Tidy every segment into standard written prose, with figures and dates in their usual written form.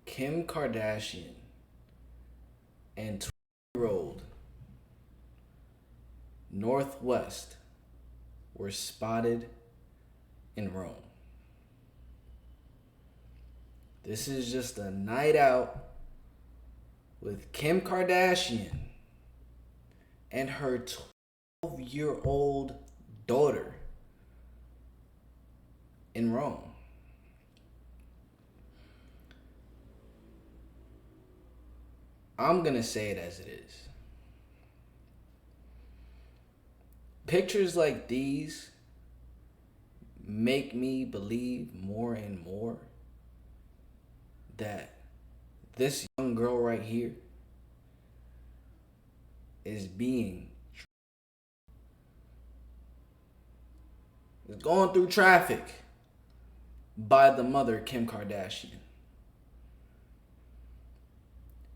Kim Kardashian and 20-year-old Northwest were spotted in Rome. This is just a night out with Kim Kardashian and her 12-year-old daughter in Rome. I'm going to say it as it is. Pictures like these make me believe more and more that this young girl right here is going through traffic by the mother, Kim Kardashian.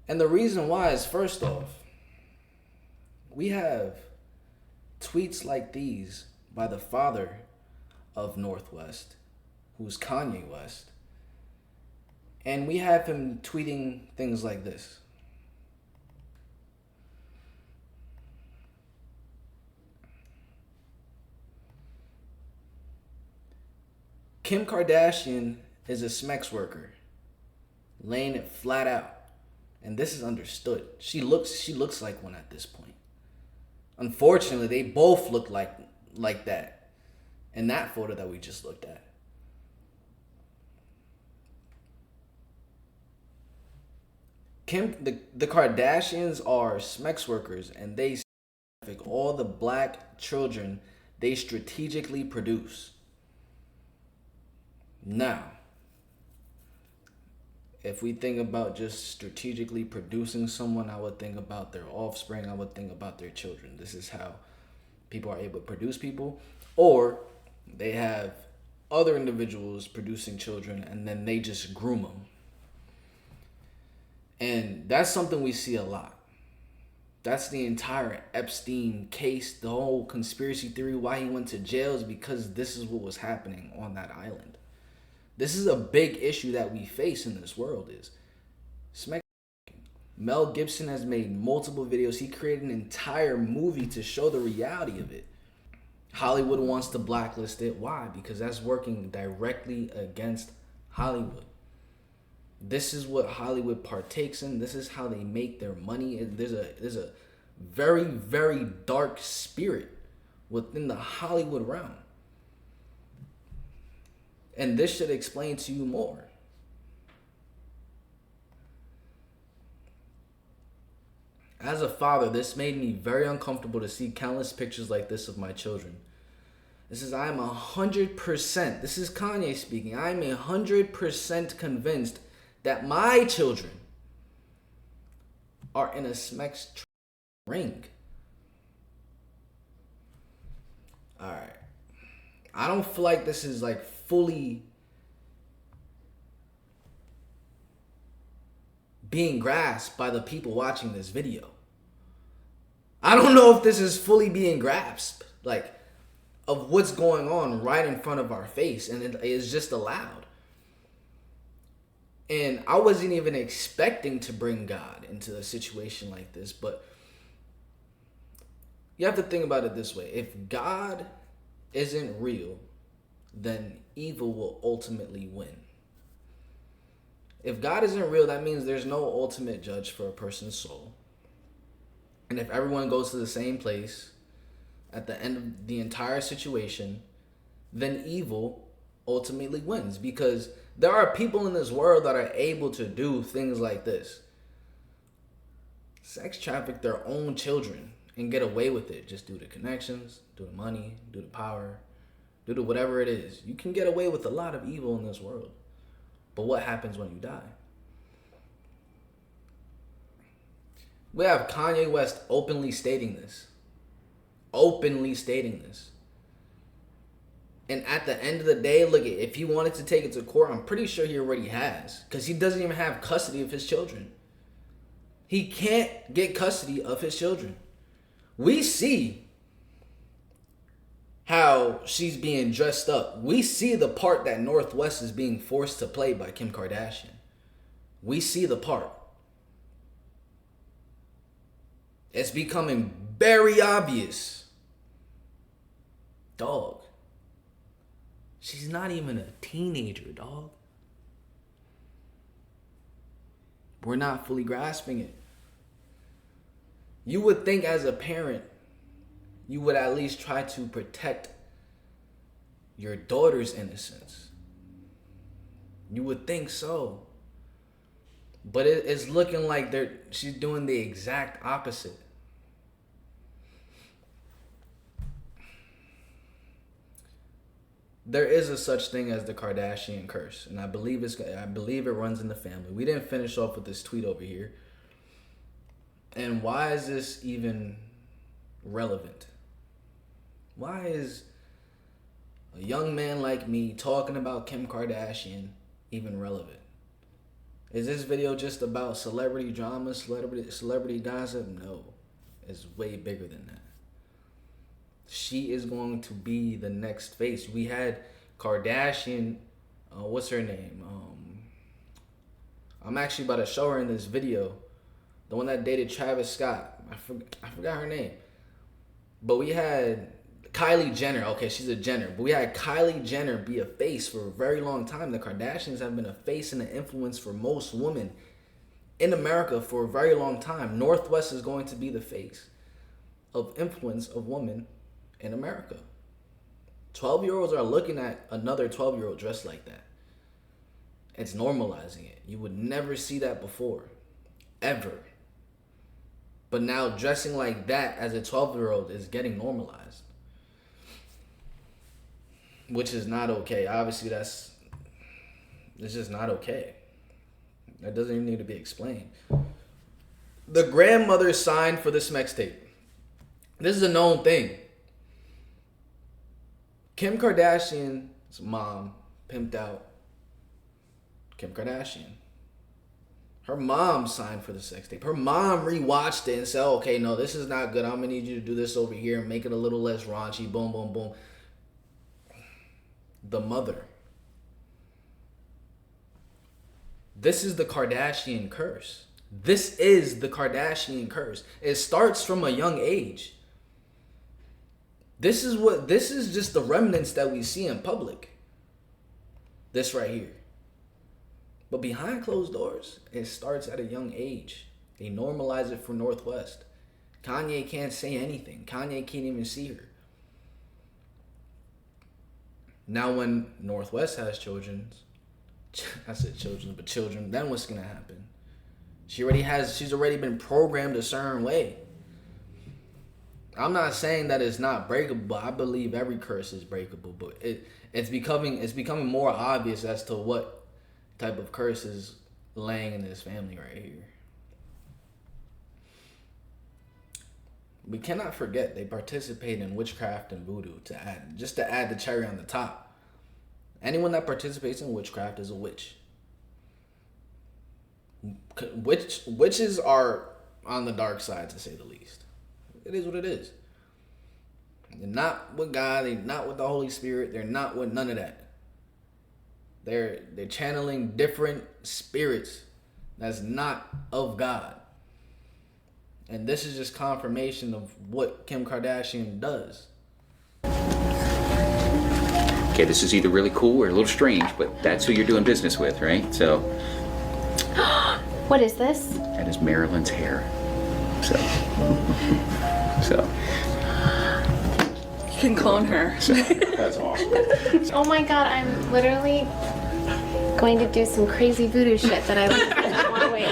And the reason why is, first off, we have tweets like these by the father of Northwest, who's Kanye West. And we have him tweeting things like this. Kim Kardashian is a Smex worker, laying it flat out. And this is understood. She looks like one at this point. Unfortunately, they both look like that in that photo that we just looked at. The Kardashians are Smex workers, and they all the black children they strategically produce. Now, if we think about just strategically producing someone, I would think about their offspring. I would think about their children. This is how people are able to produce people. Or they have other individuals producing children and then they just groom them. And that's something we see a lot. That's the entire Epstein case, the whole conspiracy theory, why he went to jail is because this is what was happening on that island. This is a big issue that we face in this world is smack. Mel Gibson has made multiple videos. He created an entire movie to show the reality of it. Hollywood wants to blacklist it. Why? Because that's working directly against Hollywood. This is what Hollywood partakes in. This is how they make their money. There's a very, very dark spirit within the Hollywood realm. And this should explain to you more. As a father, this made me very uncomfortable to see countless pictures like this of my children. This is, I'm 100%, this is Kanye speaking, I'm 100% convinced that my children are in a Smex ring. Alright. I don't feel like this is like fully being grasped by the people watching this video. I don't know if this is fully being grasped, like, of what's going on right in front of our face, and it is just allowed. And I wasn't even expecting to bring God into a situation like this, but you have to think about it this way. If God isn't real, then evil will ultimately win. If God isn't real, that means there's no ultimate judge for a person's soul. And if everyone goes to the same place at the end of the entire situation, then evil ultimately wins. Because there are people in this world that are able to do things like this. Sex traffic their own children and get away with it just due to connections, due to money, due to power, due to whatever it is. You can get away with a lot of evil in this world. But what happens when you die? We have Kanye West openly stating this. And at the end of the day, look, if he wanted to take it to court, I'm pretty sure he already has. Because he doesn't even have custody of his children. He can't get custody of his children. We see how she's being dressed up. We see the part that Northwest is being forced to play by Kim Kardashian. We see the part. It's becoming very obvious. Dog. She's not even a teenager, dog. We're not fully grasping it. You would think as a parent, you would at least try to protect your daughter's innocence. You would think so. But it's looking like she's doing the exact opposite. There is a such thing as the Kardashian curse, and I believe it runs in the family. We didn't finish off with this tweet over here. And why is this even relevant? Why is a young man like me talking about Kim Kardashian even relevant? Is this video just about celebrity drama, celebrity gossip? No, it's way bigger than that. She is going to be the next face. We had Kardashian, what's her name? I'm actually about to show her in this video. The one that dated Travis Scott. I forgot her name. But we had Kylie Jenner. Okay, she's a Jenner. But we had Kylie Jenner be a face for a very long time. The Kardashians have been a face and an influence for most women in America for a very long time. Northwest is going to be the face of influence of women in America. 12-year-olds are looking at another 12-year-old dressed like that. It's normalizing it. You would never see that before. Ever. But now dressing like that as a 12-year-old is getting normalized. Which is not okay. Obviously, it's just not okay. That doesn't even need to be explained. The grandmother signed for this mixtape. This is a known thing. Kim Kardashian's mom pimped out Kim Kardashian. Her mom signed for the sex tape. Her mom rewatched it and said, okay, no, this is not good. I'm going to need you to do this over here and make it a little less raunchy. Boom, boom, boom. The mother. This is the Kardashian curse. This is the Kardashian curse. It starts from a young age. This is just the remnants that we see in public. This right here. But behind closed doors, it starts at a young age. They normalize it for Northwest. Kanye can't say anything. Kanye can't even see her. Now when Northwest has children, I said children, but children, then what's going to happen? She's already been programmed a certain way. I'm not saying that it's not breakable. I believe every curse is breakable, but it's becoming more obvious as to what type of curse is laying in this family right here. We cannot forget they participate in witchcraft and voodoo to add the cherry on the top. Anyone that participates in witchcraft is a witch. Witches are on the dark side, to say the least. It is what it is. They're not with God. They're not with the Holy Spirit. They're not with none of that. They're channeling different spirits that's not of God. And this is just confirmation of what Kim Kardashian does. Okay, this is either really cool or a little strange, but that's who you're doing business with, right? So. What is this? That is Marilyn's hair. So. You can clone her. So that's awesome. Oh my god, I'm literally going to do some crazy voodoo shit that I like one week.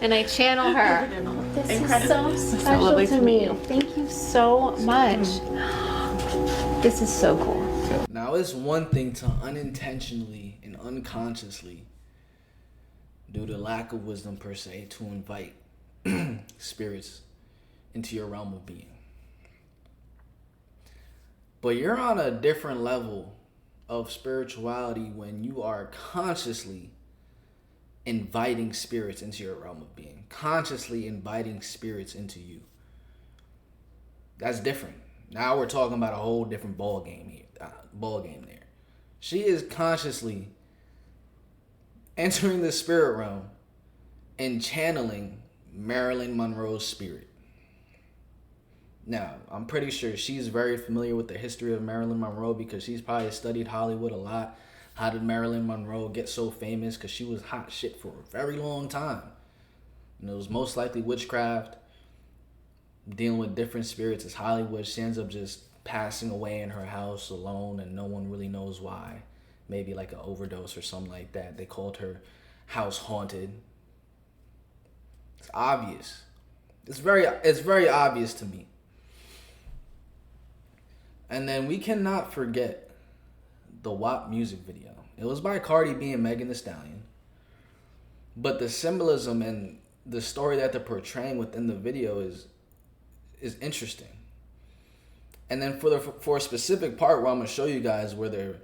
And I channel her. This is so special to me. Thank you so much. This is so cool. Now it's one thing to unintentionally and unconsciously, due to lack of wisdom per se, to invite spirits into your realm of being. But you're on a different level of spirituality when you are consciously inviting spirits into your realm of being, consciously inviting spirits into you. That's different. Now we're talking about a whole different ball game here. Ball game there. She is consciously entering the spirit realm and channeling Marilyn Monroe's spirit. Now, I'm pretty sure she's very familiar with the history of Marilyn Monroe because she's probably studied Hollywood a lot. How did Marilyn Monroe get so famous? Because she was hot shit for a very long time. And it was most likely witchcraft, dealing with different spirits as Hollywood. She ends up just passing away in her house alone and no one really knows why. Maybe like an overdose or something like that. They called her house haunted. It's obvious. It's very obvious to me. And then we cannot forget the WAP music video. It was by Cardi B and Megan Thee Stallion. But the symbolism and the story that they're portraying within the video is interesting. And then for a specific part where I'm going to show you guys where they're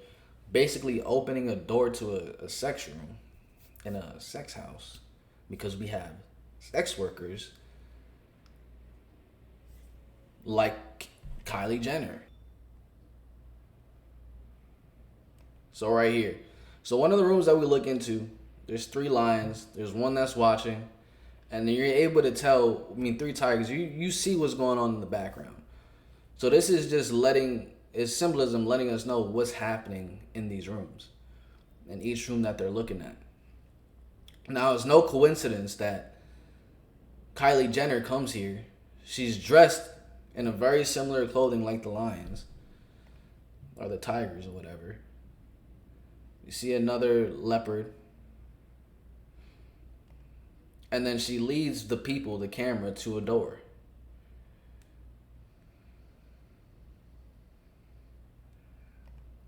basically opening a door to a sex room in a sex house because we have sex workers like Kylie Jenner. So right here. So one of the rooms that we look into, there's 3 lions. There's one that's watching. And then you're able to tell, 3 tigers. You see what's going on in the background. So this is just it's symbolism letting us know what's happening in these rooms. In each room that they're looking at. Now, it's no coincidence that Kylie Jenner comes here. She's dressed in a very similar clothing like the lions. Or the tigers or whatever. You see another leopard. And then she leads the camera, to a door.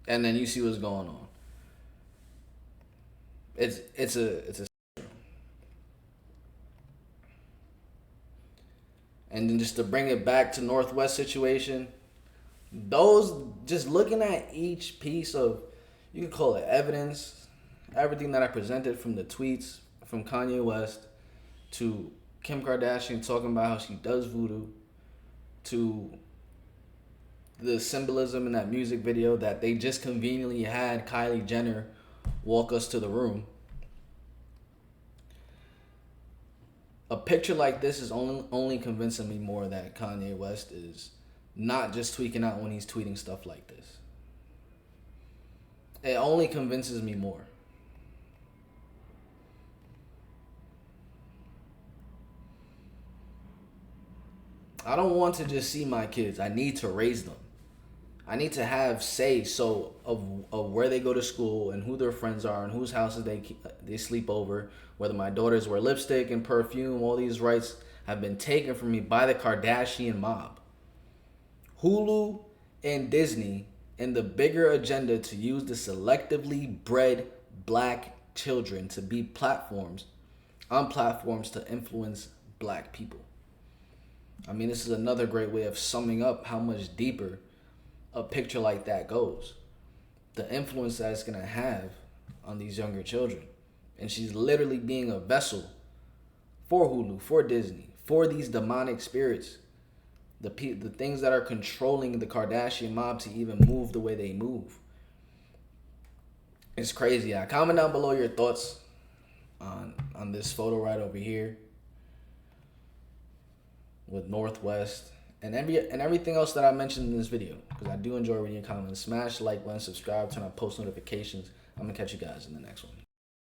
And then you see what's going on. It's a and then just to bring it back to Northwest situation, those just looking at each piece of, you can call it evidence, everything that I presented from the tweets from Kanye West to Kim Kardashian talking about how she does voodoo to the symbolism in that music video that they just conveniently had Kylie Jenner walk us to the room. A picture like this is only convincing me more that Kanye West is not just tweaking out when he's tweeting stuff like this. It only convinces me more. I don't want to just see my kids. I need to raise them. I need to have say of where they go to school and who their friends are and whose houses they sleep over. Whether my daughters wear lipstick and perfume, all these rights have been taken from me by the Kardashian mob. Hulu and Disney and the bigger agenda to use the selectively bred black children to be platforms to influence black people. This is another great way of summing up how much deeper a picture like that goes. The influence that it's going to have on these younger children. And she's literally being a vessel for Hulu, for Disney, for these demonic spirits. The things that are controlling the Kardashian mob to even move the way they move. It's crazy. Comment down below your thoughts on this photo right over here with Northwest and everything else that I mentioned in this video, because I do enjoy reading your comments. Smash the like button, subscribe, turn on post notifications. I'm gonna catch you guys in the next one.